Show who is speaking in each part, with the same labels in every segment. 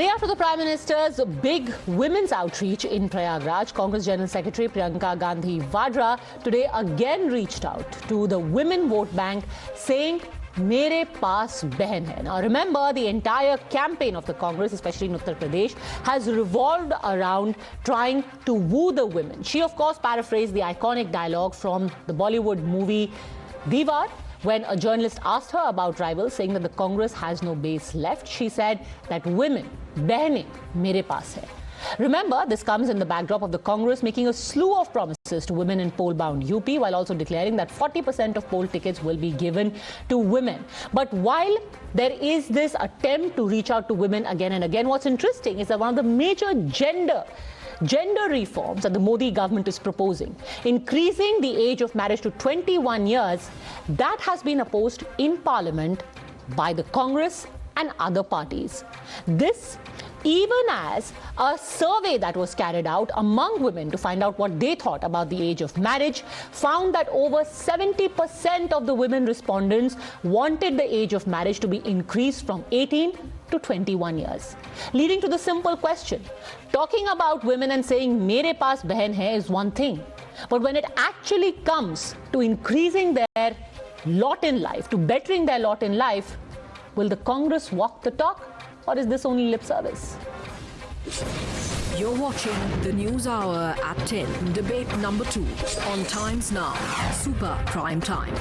Speaker 1: day after the Prime Minister's big women's outreach in Prayagraj, Congress General Secretary Priyanka Gandhi Vadra today again reached out to the women vote bank saying, Mere paas behan hai. Now remember, the entire campaign of the Congress, especially in Uttar Pradesh, has revolved around trying to woo the women. She, of course, paraphrased the iconic dialogue from the Bollywood movie Diwar, when a journalist asked her about rivals, saying that the Congress has no base left. She said that women, behne, mere paas hai. Remember, this comes in the backdrop of the Congress making a slew of promises to women in poll-bound UP, while also declaring that 40% of poll tickets will be given to women. But while there is this attempt to reach out to women again and again, what's interesting is that one of the major gender reforms that the Modi government is proposing, increasing the age of marriage to 21 years, that has been opposed in Parliament by the Congress and other parties. This even as a survey that was carried out among women to find out what they thought about the age of marriage found that over 70% of the women respondents wanted the age of marriage to be increased from 18 to 21 years. Leading to the simple question, talking about women and saying mere paas behan hai is one thing, but when it actually comes to increasing their lot in life, to bettering their lot in life, will the Congress walk the talk? Or is this only lip service?
Speaker 2: You're watching the News Hour at 10, debate number 2 on Times Now, Super Prime Time.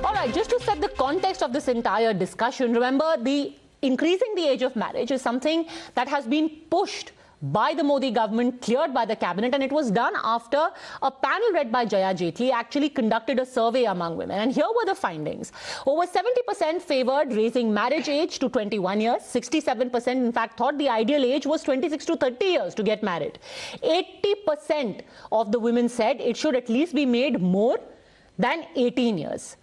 Speaker 1: All right, just to set the context of this entire discussion, remember, the increasing the age of marriage is something that has been pushed by the Modi government, cleared by the cabinet, and it was done after a panel led by Jaya Jaitley actually conducted a survey among women. And here were the findings. Over 70% favored raising marriage age to 21 years. 67% in fact thought the ideal age was 26 to 30 years to get married. 80% of the women said it should at least be made more than 18 years.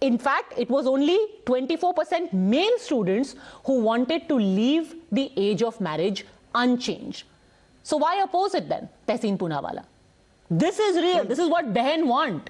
Speaker 1: In fact, it was only 24% male students who wanted to leave the age of marriage unchanged. So why oppose it then, Tehseen Poonawalla? This is real. This is what Behan want.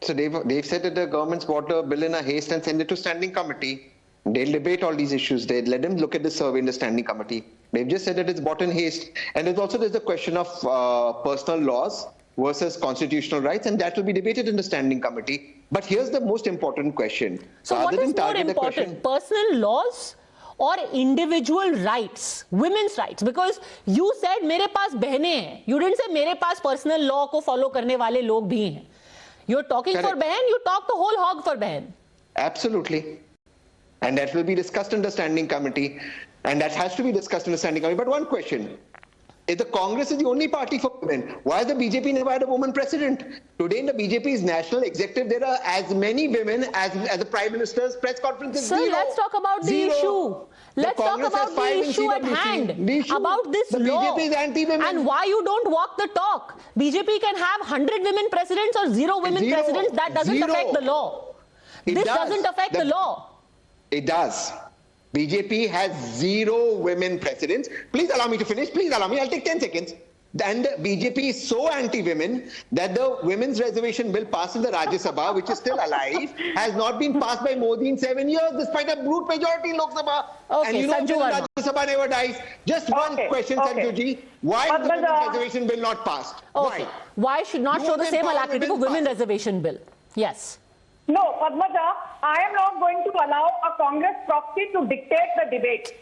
Speaker 3: So they've said that the government's brought a bill in a haste and send it to standing committee. They'll debate all these issues. They'll let them look at the survey in the standing committee. They've just said that it's brought in haste. And there's the question of personal laws versus constitutional rights, and that will be debated in the standing committee. But here's the most important question.
Speaker 1: So what is more important, personal laws or individual rights, women's rights? Because you said mere paas behne hain. You didn't say mere paas personal law ko follow karne wale log bhi hain. You're talking for behan, you talk the whole hog for behan.
Speaker 3: Absolutely. And that will be discussed in the standing committee. And that has to be discussed in the standing committee. But one question. If the Congress is the only party for women, why has the BJP never had a woman president? Today in the BJP's national executive, there are as many women as the Prime Minister's press conferences.
Speaker 1: Sir, let's talk about the issue. Let's talk about the issue at hand, about this law,
Speaker 3: BJP is anti-women.
Speaker 1: And why you don't walk the talk. BJP can have 100 women presidents or 0 women presidents. That doesn't affect the law. This doesn't affect the law.
Speaker 3: It does. BJP has 0 women presidents. Please allow me to finish. Please allow me. I'll take 10 seconds. And BJP is so anti-women that the women's reservation bill passed in the Rajya Sabha, which is still alive, has not been passed by Modi in 7 years, despite a brute majority in Lok Sabha.
Speaker 1: Okay,
Speaker 3: and you know, the Rajya Sabha never dies. Just one question, Sanjuji. Why is the women's reservation bill not passed?
Speaker 1: Okay. Why should not show the same alacrity for women's reservation bill? Yes.
Speaker 4: No, Padmaja, I am not going to allow a Congress proxy to dictate the debate.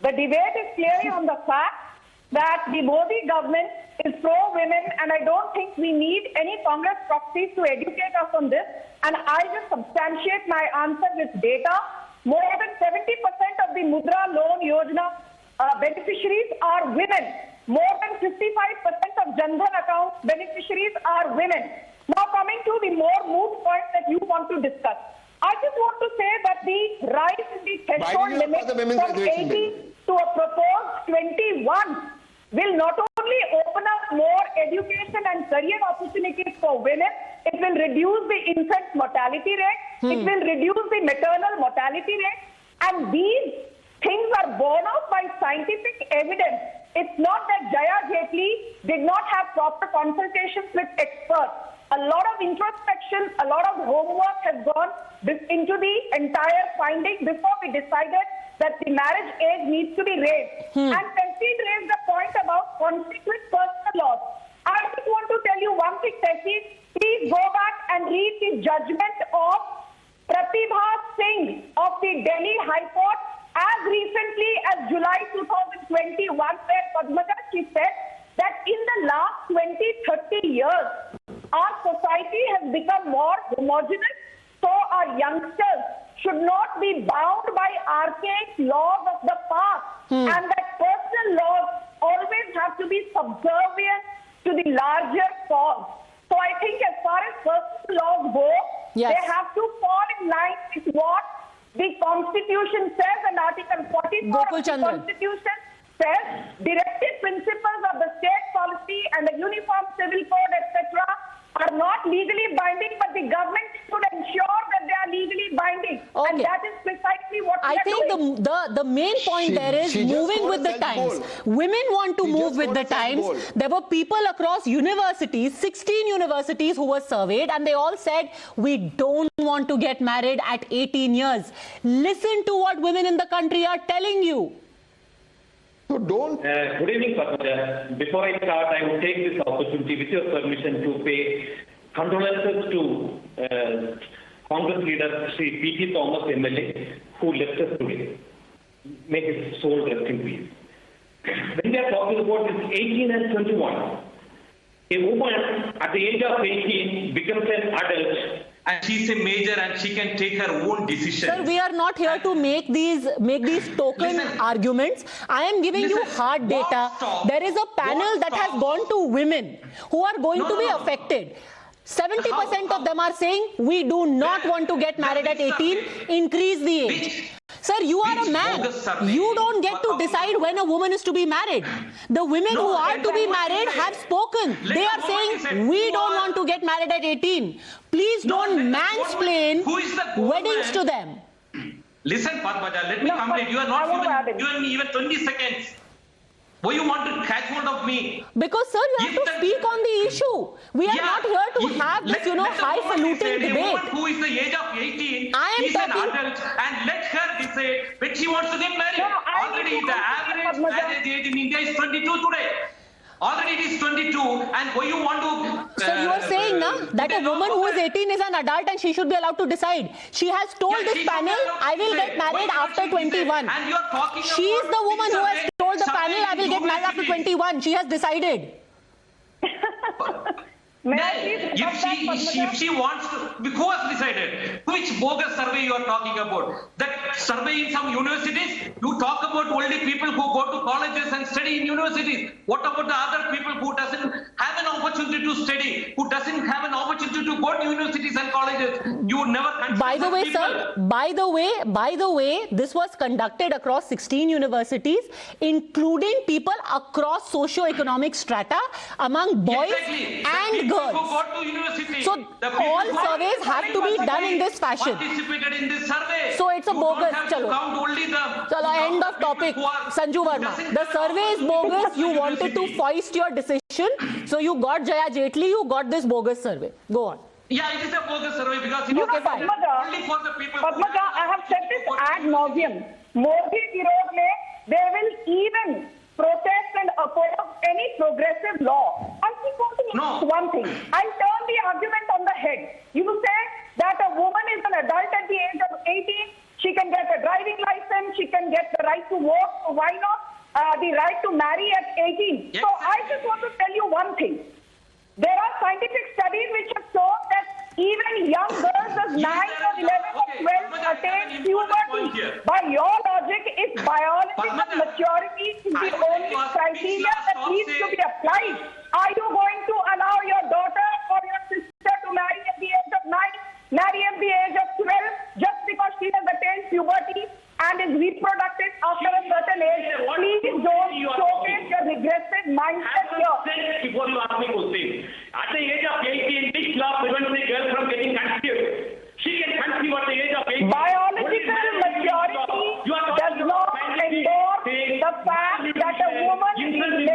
Speaker 4: The debate is clearly on the fact that the Modi government is pro-women, and I don't think we need any Congress proxies to educate us on this. And I just substantiate my answer with data. More than 70% of the Mudra Loan Yojana beneficiaries are women. More than 55% of Jan Dhan account beneficiaries are women. Now coming to the more moot points that you want to discuss. I just want to say that the rise in the threshold limit from 80 to a proposed 21 will not only open up more education and career opportunities for women, it will reduce the infant mortality rate, it will reduce the maternal mortality rate, and these things are borne out by scientific evidence. It's not that Jaya Jaitley did not have proper consultations with experts. A lot of introspection, a lot of homework has gone into the entire finding before we decided that the marriage age needs to be raised. And Tehsil raised the point about conflict with personal laws. I just want to tell you one thing, Tehsil. Please go back and read the judgment of Pratibha Singh of the Delhi High Court as recently as July 2021, where Padmaja, she said that in the last 20-30 years, our society has become more homogeneous, so our youngsters should not be bound by archaic laws of the past, and that personal laws always have to be subservient to the larger cause. So I think as far as personal laws go, they have to fall in line with what the Constitution says, and Article 44 of the Constitution says directive principles of the state policy and the Uniform Civil Code, etc., are not legally binding, but the government should ensure that they are legally binding. Okay. And that is precisely what we are doing.
Speaker 1: The main point there is moving with the times. Women want to move with the times. There were people across universities, 16 universities who were surveyed, and they all said, we don't want to get married at 18 years. Listen to what women in the country are telling you.
Speaker 3: So don't.
Speaker 5: Good evening, Padmaja. Before I start, I will take this opportunity, with your permission, to pay condolences to Congress leader Sri P.T. Thomas MLA, who left us today. May his soul rest in peace. When we are talking about this 18 and 21, a woman at the age of 18 becomes an adult, and she's a major and she can take her own decision.
Speaker 1: Sir, we are not here to make these token arguments. I am giving you hard data. There is a panel that has gone to women who are going to be affected. 70% of them are saying we do not want to get married at 18, increase the age. Sir, you are a man. You don't get to decide when a woman is to be married. The women who are to be married have spoken. They are saying we don't want to get married at 18. Please don't mansplain weddings to them.
Speaker 5: Listen, Padmaja, let me complete. You are not given even 20 seconds. Why you want to catch hold of me?
Speaker 1: Because, sir, you have to speak on the issue. We are not here to have this, highfalutin debate.
Speaker 5: Who is the age of 18?
Speaker 1: I am
Speaker 5: She's an adult, and let her decide when she wants to get married. Already the average marriage age in India is 22 today. Already it is 22, and why you want to...
Speaker 1: So you are saying that a woman who is 18 is an adult and she should be allowed to decide. She has told this panel, I will get married after 21. She is the woman who has told the panel, I will get married after 21. She has decided.
Speaker 5: If she wants to, who has decided? Which bogus survey you are talking about? That survey in some universities, you talk about only people who go to colleges and study in universities. What about the other people who doesn't have an opportunity to study, who doesn't have an opportunity to go to universities and colleges? You would never consider.
Speaker 1: By the way, sir, by the way, this was conducted across 16 universities, including people across socio-economic strata, among boys and girls. So all surveys have to be done in this fashion. So it's a bogus. Chalo, end of topic. Sanju Verma, the survey is bogus. You wanted to foist your decision, so you got Jaya Jaitley, you got this bogus survey. Go on.
Speaker 5: Yeah, it is a bogus survey because it
Speaker 4: is
Speaker 5: Padmaja, only for the people.
Speaker 4: Padmaja, I have said this ad nauseum. Modi Virod mein, they will even protest and oppose any progressive law. I just want to ask one thing. I'll turn the argument on the head. You say that a woman is an adult at the age of 18. She can get a driving license. She can get the right to vote. So why not the right to marry at 18? Yes, so I just want to tell you one thing. There are scientific studies which have shown that even young girls as 9 or 11 or 12 attain puberty. By your logic, if biological maturity is the only criteria that needs to be applied, are you going to allow your daughter or your sister to marry at the age of 9, marry at the age of 12, just because she has attained puberty and is reproductive after a certain age? Please don't showcase your regressive mindset here.
Speaker 5: Before you ask me questions, at the age of 18, which law prevents a girl from getting conceived? She can conceive at the age of 18.
Speaker 4: Biological maturity does not endorse the fact that a woman is mentally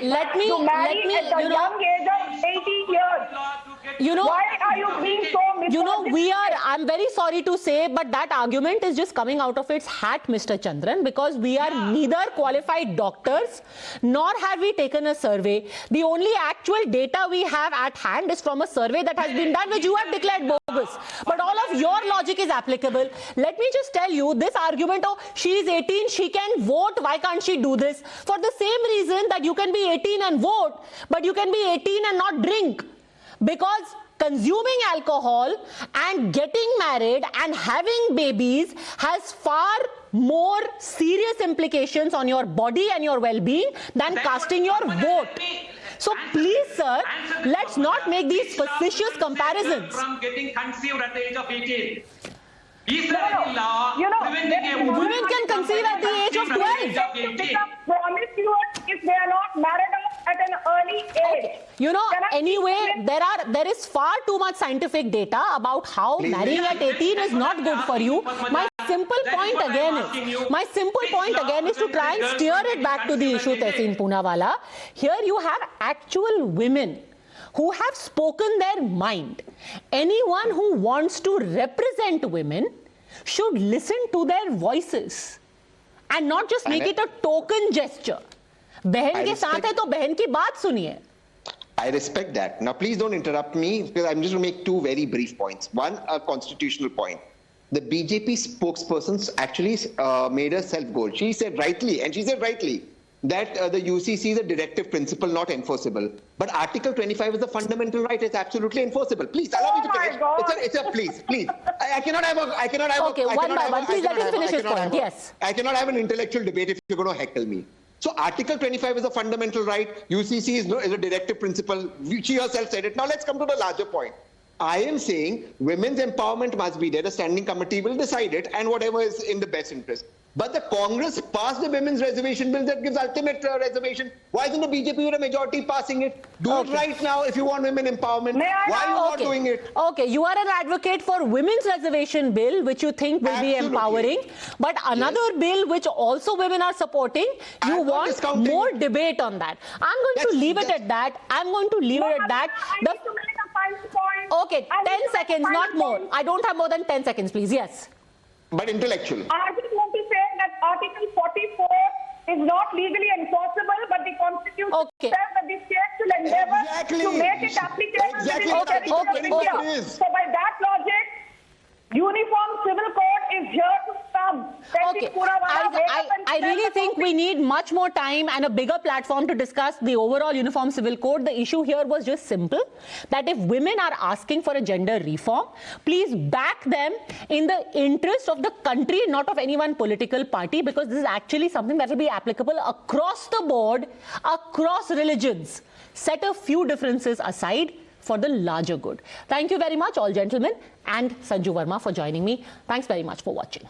Speaker 4: ready to marry at the young age of 18 years. Why are you being so misogynistic?
Speaker 1: I'm very sorry to say, but that argument is just coming out of its hat, Mr. Chandran, because we are neither qualified doctors, nor have we taken a survey. The only actual data we have at hand is from a survey that has been done, which you have declared bogus. But all of your logic is applicable. Let me just tell you, this argument, oh, she is 18, she can vote, why can't she do this? For the same reason that you can be 18 and vote, but you can be 18 and not drink. Because consuming alcohol and getting married and having babies has far more serious implications on your body and your well-being than casting your vote. So please, sir, let's not make these facetious comparisons.
Speaker 6: From getting conceived at the age of 18. Is there
Speaker 4: No,
Speaker 6: any law preventing a
Speaker 1: women can conceive at the age of 12.
Speaker 4: Promiscuous if they are not married off at an early age.
Speaker 1: You know,
Speaker 4: Can I
Speaker 1: anyway,
Speaker 4: explain?
Speaker 1: there is far too much scientific data about how marrying at 18 is not good for you. My simple point again is to try and steer it back to the issue, Tehseen Poonawalla. Here you have actual women who have spoken their mind. Anyone who wants to represent women should listen to their voices and not just make it a token gesture. बहन के साथ है तो बहन की बात सुनिए.
Speaker 3: I respect that. Now, please don't interrupt me because I'm just going to make two very brief points. One, a constitutional point. The BJP spokesperson actually made a self-goal. She said rightly, that the UCC is a directive principle, not enforceable. But Article 25 is a fundamental right. It's absolutely enforceable. Please allow me to finish. It's a please. I cannot have a.
Speaker 1: Okay, one by one. Please let him finish his point. Yes.
Speaker 3: I cannot have an intellectual debate if you're going to heckle me. So Article 25 is a fundamental right. UCC is a directive principle. She herself said it. Now let's come to the larger point. I am saying women's empowerment must be there. The standing committee will decide it and whatever is in the best interest. But the Congress passed the women's reservation bill that gives ultimate reservation. Why isn't the BJP with a majority passing it? Do it right now if you want women empowerment. Why are you not doing it?
Speaker 1: Okay, you are an advocate for women's reservation bill, which you think will be empowering. But another bill which also women are supporting, you want more debate on that. I'm going to leave it at that.
Speaker 4: I need to make a final point.
Speaker 1: Okay, 10 seconds, not more. I don't have more than 10 seconds, please. Yes.
Speaker 3: But intellectual.
Speaker 4: I just want to say that Article 44 is not legally enforceable, but the Constitution says that the state should endeavor to make it applicable within the territory of India. So by that logic, uniform civil code is here to come.
Speaker 1: Okay, I really think we need much more time and a bigger platform to discuss the overall uniform civil code. The issue here was just simple, that if women are asking for a gender reform, please back them in the interest of the country, not of any one political party, because this is actually something that will be applicable across the board, across religions. Set a few differences aside for the larger good. Thank you very much, all gentlemen, and Sanju Verma for joining me. Thanks very much for watching.